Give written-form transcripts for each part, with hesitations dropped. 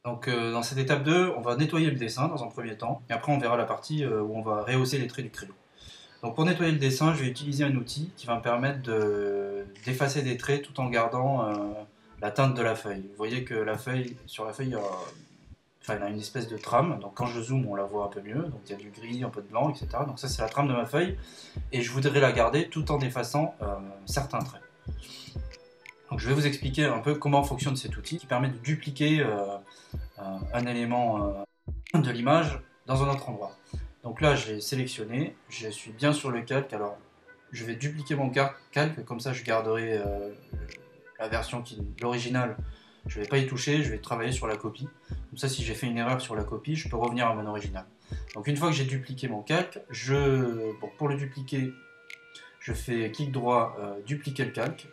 Donc dans cette étape 2, on va nettoyer le dessin dans un premier temps, et après on verra la partie où on va rehausser les traits du crayon. Donc pour nettoyer le dessin, je vais utiliser un outil qui va me permettre d'effacer des traits tout en gardant la teinte de la feuille. Vous voyez que sur la feuille, enfin, elle a une espèce de trame, donc quand je zoome, on la voit un peu mieux, donc il y a du gris, un peu de blanc, etc. Donc ça c'est la trame de ma feuille, et je voudrais la garder tout en effaçant certains traits. Donc je vais vous expliquer un peu comment fonctionne cet outil qui permet de dupliquer un élément de l'image dans un autre endroit. Donc là, j'ai sélectionné, je suis bien sur le calque, alors je vais dupliquer mon calque, comme ça je garderai la version l'original, je ne vais pas y toucher, je vais travailler sur la copie. Comme ça, si j'ai fait une erreur sur la copie, je peux revenir à mon original. Donc une fois que j'ai dupliqué mon calque, pour le dupliquer, je fais clic droit, dupliquer le calque,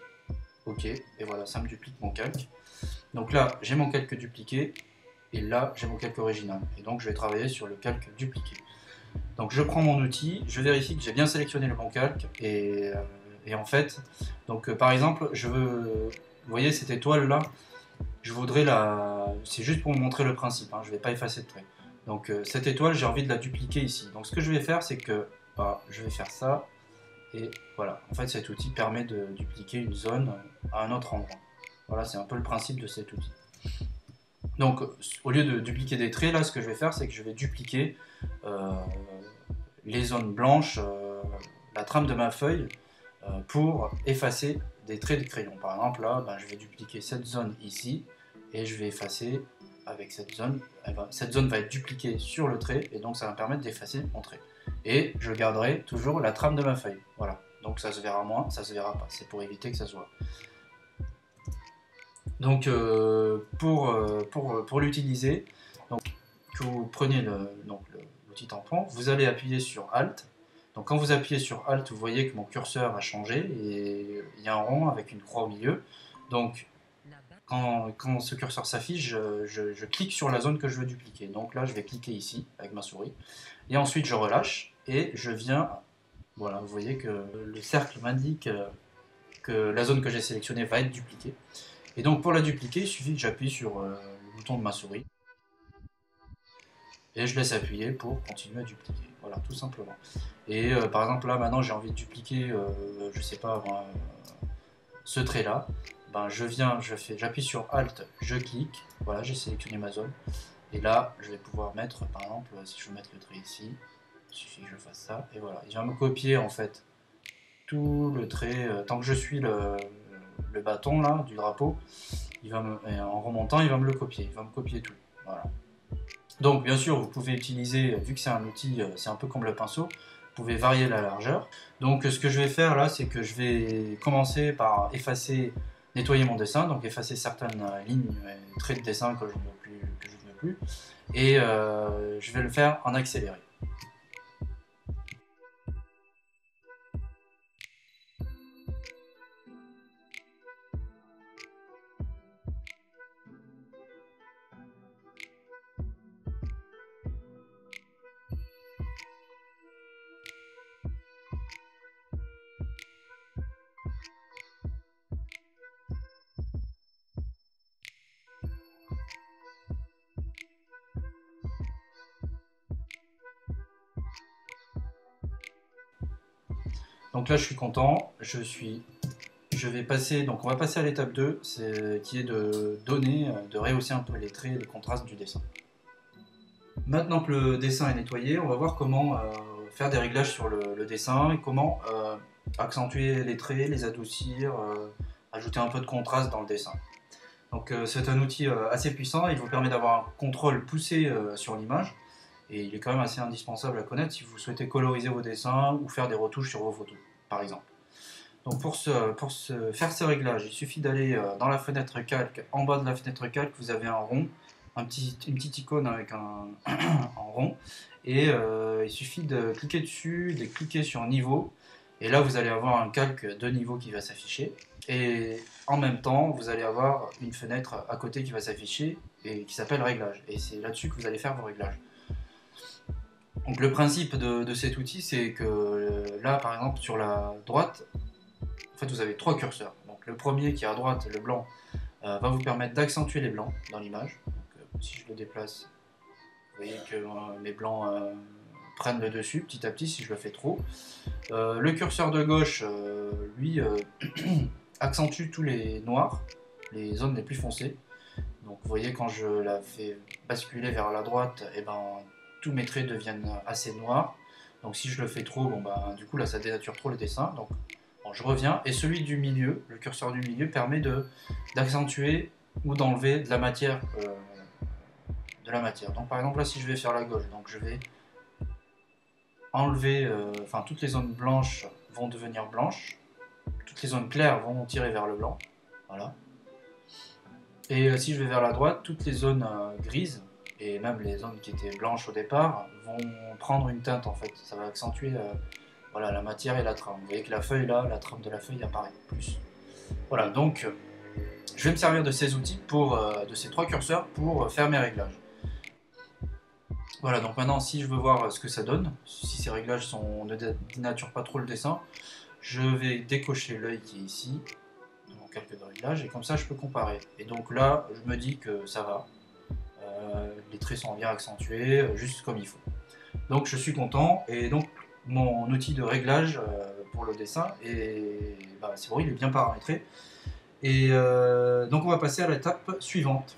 ok, et voilà, ça me duplique mon calque. Donc là, j'ai mon calque dupliqué, et là, j'ai mon calque original. Et donc, je vais travailler sur le calque dupliqué. Donc, je prends mon outil, je vérifie que j'ai bien sélectionné le bon calque, et en fait, donc par exemple, vous voyez cette étoile là, je voudrais c'est juste pour vous montrer le principe, hein, je ne vais pas effacer de trait. Donc, cette étoile, j'ai envie de la dupliquer ici. Donc, ce que je vais faire, c'est que je vais faire ça, et voilà. En fait, cet outil permet de dupliquer une zone à un autre endroit. Voilà, c'est un peu le principe de cet outil. Donc, au lieu de dupliquer des traits, là, ce que je vais faire, c'est que je vais dupliquer euh, les zones blanches, la trame de ma feuille, pour effacer des traits de crayon. Par exemple, là, je vais dupliquer cette zone ici, et je vais effacer avec cette zone. Cette zone va être dupliquée sur le trait, et donc ça va me permettre d'effacer mon trait. Et je garderai toujours la trame de ma feuille. Voilà. Donc ça se verra moins, ça se verra pas. C'est pour éviter que ça se voit. Donc pour l'utiliser, donc, que vous preniez l'outil tampon, vous allez appuyer sur Alt. Donc quand vous appuyez sur Alt, vous voyez que mon curseur a changé et il y a un rond avec une croix au milieu. Donc quand ce curseur s'affiche, je clique sur la zone que je veux dupliquer. Donc là, je vais cliquer ici avec ma souris. Et ensuite, je relâche et je viens. Voilà, vous voyez que le cercle m'indique que la zone que j'ai sélectionnée va être dupliquée. Et donc pour la dupliquer, il suffit que j'appuie sur le bouton de ma souris et je laisse appuyer pour continuer à dupliquer. Voilà, tout simplement. Et par exemple là maintenant j'ai envie de dupliquer, je sais pas moi, ce trait là. J'appuie sur Alt, je clique, voilà, j'ai sélectionné ma zone. Et là, je vais pouvoir mettre, par exemple, si je veux mettre le trait ici, il suffit que je fasse ça, et voilà. Il va me copier en fait tout le trait, tant que je suis le bâton là, du drapeau, et en remontant, il va me le copier, il va me copier tout. Voilà. Donc bien sûr, vous pouvez utiliser, vu que c'est un outil, c'est un peu comme le pinceau, vous pouvez varier la largeur. Donc ce que je vais faire là, c'est que je vais commencer par nettoyer mon dessin, donc effacer certaines lignes et traits de dessin que je ne veux plus, et je vais le faire en accéléré. Donc là, je suis content, donc on va passer à l'étape 2, qui est de rehausser un peu les traits et les contrastes du dessin. Maintenant que le dessin est nettoyé, on va voir comment faire des réglages sur le dessin et comment accentuer les traits, les adoucir, ajouter un peu de contraste dans le dessin. Donc c'est un outil assez puissant, il vous permet d'avoir un contrôle poussé sur l'image et il est quand même assez indispensable à connaître si vous souhaitez coloriser vos dessins ou faire des retouches sur vos photos, par exemple. Donc faire ce réglage, il suffit d'aller dans la fenêtre calque. En bas de la fenêtre calque, vous avez un rond, une petite icône avec un rond. Et il suffit de cliquer dessus, de cliquer sur niveau. Et là, vous allez avoir un calque de niveau qui va s'afficher. Et en même temps, vous allez avoir une fenêtre à côté qui va s'afficher et qui s'appelle réglage. Et c'est là-dessus que vous allez faire vos réglages. Donc le principe de cet outil, c'est que là, par exemple, sur la droite, en fait, vous avez trois curseurs. Donc, le premier qui est à droite, le blanc, va vous permettre d'accentuer les blancs dans l'image. Si je le déplace, vous voyez que mes blancs prennent le dessus petit à petit si je le fais trop. Le curseur de gauche, lui, accentue tous les noirs, les zones les plus foncées. Donc vous voyez quand je la fais basculer vers la droite, et ben, tous mes traits deviennent assez noirs. Donc si je le fais trop, bon, ben, du coup là ça dénature trop le dessin. Donc bon, je reviens, et celui du milieu, le curseur du milieu, permet d'accentuer ou d'enlever de la matière. Donc par exemple là si je vais faire la gauche, donc je vais enlever, enfin toutes les zones blanches vont devenir blanches, toutes les zones claires vont tirer vers le blanc, voilà. Et si je vais vers la droite, toutes les zones grises, et même les zones qui étaient blanches au départ, vont prendre une teinte en fait. Ça va accentuer voilà, la matière et la trame. Vous voyez que la feuille là, la trame de la feuille apparaît plus. Voilà, donc je vais me servir de ces outils, de ces trois curseurs, pour faire mes réglages. Voilà, donc maintenant si je veux voir ce que ça donne, si ces réglages ne dénaturent pas trop le dessin, je vais décocher l'œil qui est ici, dans calque de réglage, et comme ça je peux comparer. Et donc là, je me dis que ça va, les traits sont bien accentués, juste comme il faut. Donc je suis content, et donc mon outil de réglage pour le dessin, c'est bon, il est bien paramétré. Et donc on va passer à l'étape suivante.